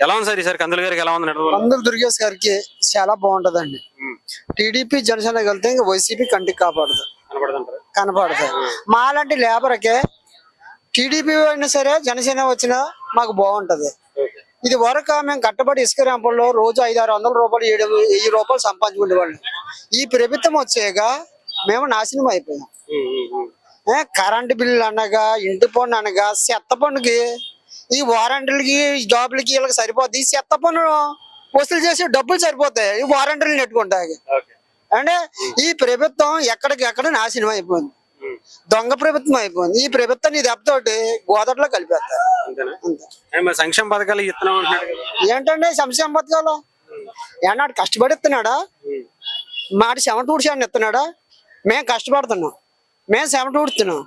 ఎలా ఉంది సార్ ఈసారి కందులు గారికి ఎలా ఉంది? కందులు దుర్గేష్ గారికి చాలా బాగుంటదండి. టీడీపీ జనసేన కలితే ఇంకా వైసీపీ కంటికి కాపాడదు, కనపడదు. మాలాంటి లేబర్కే టీడీపీ అయినా సరే జనసేన వచ్చినా మాకు బాగుంటది. ఇది వరకు మేము కట్టబడి ఇసుక ర్యాంపుల్లో రోజు 500-600 రూపాయలు 7,000 రూపాయలు సంపాదించుకునేవాళ్ళం. ఈ ప్రభుత్వం వచ్చాక మేము నాశనం అయిపోయాం. కరెంటు బిల్లు అనగా, ఇంటి పన్ను అనగా, చెత్త పన్నుకి, ఈ వారంటీలకి, జాబులకి వీళ్ళకి సరిపోద్ది. ఈ చెత్త పన్ను వసూలు చేసి డబ్బులు సరిపోతాయి ఈ వారంటీలు నెట్టుకుంటాయి. అంటే ఈ ప్రభుత్వం ఎక్కడికెక్కడ నాశనం అయిపోయింది, దొంగ ప్రభుత్వం అయిపోయింది. ఈ ప్రభుత్వాన్ని దెబ్బతోటి గోదట్లో కలిపేస్తారు. సంక్షేమ పథకాలు ఏంటంటే సంక్షేమ పథకాలు ఏనాడు కష్టపడి ఇస్తున్నాడా? మాటి చెమట ఊడ్చాన్ని ఇస్తున్నాడా? మేము కష్టపడుతున్నాం, మేము చెమట ఊడుతున్నాం.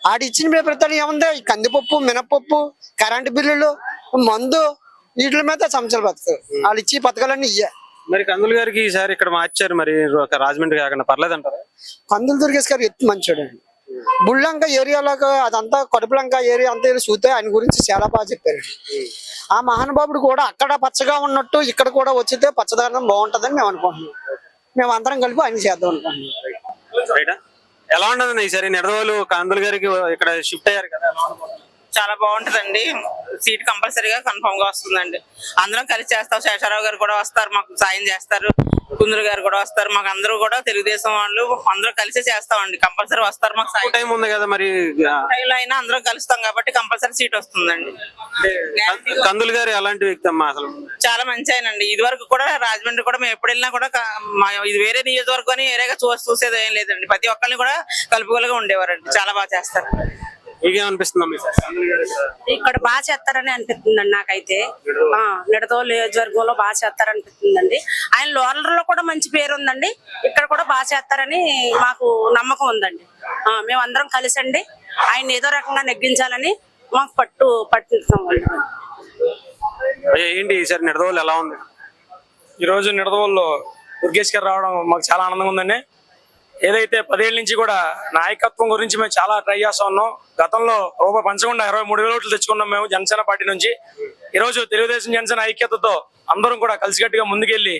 ఆడు ఇచ్చిన ప్రభుత్వాలు ఏముంది? కందిపప్పు, మినపప్పు, కరెంటు బిల్లులు, మందు, వీటి మీద సంక్షేమ పథకాలు. వాళ్ళు ఇచ్చే పథకాలన్నీ ఇయ్యా. మరి కందులు గారికి ఈసారి ఇక్కడ మార్చారు, మరి రాజమండ్రి కాకుండా పర్లేదంటారా? కందులు దుర్గేష్ గారు ఎత్తు మంచోడు అండి. బుల్లంక ఏరియాలో అదంతా కడుపులంక ఏరియా అంతా చూస్తే ఆయన గురించి చాలా బాగా చెప్పారు. ఆ మహానుభావుడు కూడా అక్కడ పచ్చగా ఉన్నట్టు ఇక్కడ కూడా వచ్చితే పచ్చదనం బాగుంటుందని మేము అనుకుంటున్నాం. మేము అందరం కలిపి ఆయన చేద్దాం అనుకుంటున్నాం. ఎలా ఉండదండి ఈసారి నిడదవోలు కందులు గారికి ఇక్కడ షిఫ్ట్ అయ్యారు కదా? చాలా బాగుంటదండి. సీట్ కంపల్సరీగా కన్ఫర్మ్ గా వస్తుందండి. అందరం కలిసి చేస్తాం. శేషారావు గారు కూడా వస్తారు, మాకు సాయం చేస్తారు. కుందరు గారు కూడా వస్తారు. మాకు అందరూ కూడా తెలుగుదేశం వాళ్ళు అందరూ కలిసి చేస్తామండి. కంపల్సరీ వస్తారు. మాకు సాయం టైం ఉంది కదా, మరి అయినా అందరం కలుస్తాం కాబట్టి కంపల్సరీ సీట్ వస్తుందండి. కందులు గారు ఎలాంటి వ్యక్తి అమ్మా? అసలు చాలా మంచి ఆయనండి. ఇది వరకు కూడా రాజమండ్రి కూడా మేము ఎప్పుడు వెళ్ళినా కూడా ఇది వేరే నియోజకవర్గం అని ఏరేగా చూసేది ఏం లేదండి. ప్రతి ఒక్కరిని కూడా కలుపుకోలుగా ఉండేవారండి. చాలా బాగా చేస్తారు. ఇక్కడ బాగా చేస్తారని అనిపిస్తుందండి నాకైతే. నిడదవోలు నియోజకవర్గంలో బాగా చేస్తారనిపిస్తుందండి. ఆయన లోనర్లో కూడా మంచి పేరు ఉందండి. ఇక్కడ కూడా బాగా చేస్తారని మాకు నమ్మకం ఉందండి. మేమందరం కలిసండి ఆయన ఏదో రకంగా నెగ్గించాలని మాకు పట్టుతాం. ఏంటి ఈసారి నిడదవోలు ఎలా ఉంది? ఈరోజు నిడదవోలులో దుర్గేష్ గారు రావడం మాకు చాలా ఆనందంగా ఉందండి. ఏదైతే 10 ఏళ్ళ నుంచి కూడా నాయకత్వం గురించి మేము చాలా ట్రై చేస్తా ఉన్నాం. గతంలో రూపాయి పంచకుండా 23,000 ఓట్లు తెచ్చుకున్నాం మేము జనసేన పార్టీ నుంచి. ఈరోజు తెలుగుదేశం జనసేన ఐక్యతతో అందరం కూడా కలిసికట్టుగా ముందుకెళ్లి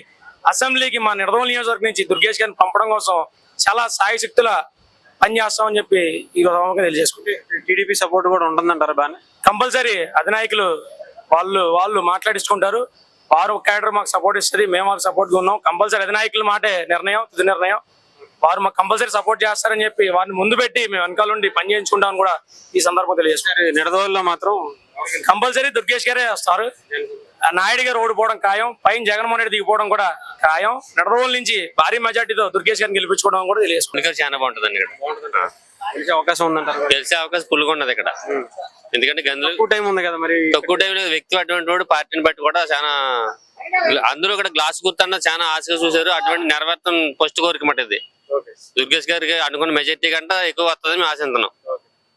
అసెంబ్లీకి మా నిడదవోలు నియోజకవర్గం నుంచి దుర్గేష్ గారిని పంపడం కోసం చాలా సాయశక్తుల పనిచేస్తామని చెప్పి ఈ రోజు తెలియజేసుకుంటే టీడీపీ సపోర్ట్ కూడా ఉంటుందంటారా? బాగా కంపల్సరీ అధినాయకులు వాళ్ళు మాట్లాడించుకుంటారు. వారు క్యాడర్ మాకు సపోర్ట్ ఇస్తుంది, మేము వాళ్ళకి సపోర్ట్గా ఉన్నాం. కంపల్సరీ అధినాయకుల మాటే తుది నిర్ణయం. వారు మాకు కంపల్సరీ సపోర్ట్ చేస్తారని చెప్పి వారిని ముందు పెట్టి మేము వెనకాల నుండి పని చేయించుకుంటామని కూడా ఈ సందర్భంగా తెలియజేస్తారు. నిడదవోలులో మాత్రం కంపల్సరీ దుర్గేష్ గారే వస్తారు. నాయుడు గారు ఓడిపోవడం ఖాయం, పైన జగన్మోహన్ రెడ్డి దిగిపోవడం కూడా ఖాయం. నిడదవోలు నుంచి భారీ మెజార్టీతో దుర్గేష్ గారిని గెలిపించుకోవడం కూడా తెలియజేసుకుంటారు. చాలా బాగుంటుందండి. గెలిచే అవకాశం ఉందంటారు? గెలిచే అవకాశం ఫుల్గా ఉన్నది ఇక్కడ. ఎందుకంటే తక్కువ టైం ఉంది కదా, మరి తక్కువ టైంలో వ్యక్తి అటువంటి వాడు పార్టీని బట్టి కూడా చాలా అందరూ ఇక్కడ గ్లాస్ గుర్తన్న చాలా ఆశగా చూశారు. అటువంటి నెరవేర్తం ఫస్ట్ కోరిక మాట ఇది. దుర్గేష్ గారికి అనుకున్న మెజార్టీ కంటే ఎక్కువ వస్తుంది మేము ఆశిస్తున్నాం.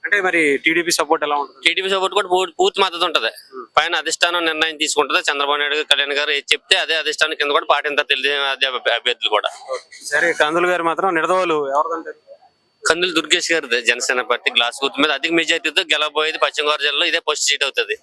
అంటే మరి టీడీపీ సపోర్ట్ ఎలా ఉంటుంది? టీడీపీ సపోర్ట్ కూడా పూర్తి మద్దతు ఉంటది. పైన అధిష్టానం నిర్ణయం తీసుకుంటది. చంద్రబాబు నాయుడు గారు, కళ్యాణ్ గారు ఏది చెప్తే అదే అధిష్టానం కింద కూడా పార్టీ అంతా తెలుగు అభ్యర్థులు కూడా. సరే, కందులు గారు మాత్రం నిడదవోలు ఎవరిదంటారు? కందులు దుర్గేష్ గారి జనసేన పార్టీ గ్లాస్ గుర్తు మీద అధిక మెజార్టీతో గెలవబోయేది పశ్చిమ గోదావరి జిల్లాలో ఇదే ఫస్ట్ సీట్ అవుతుంది.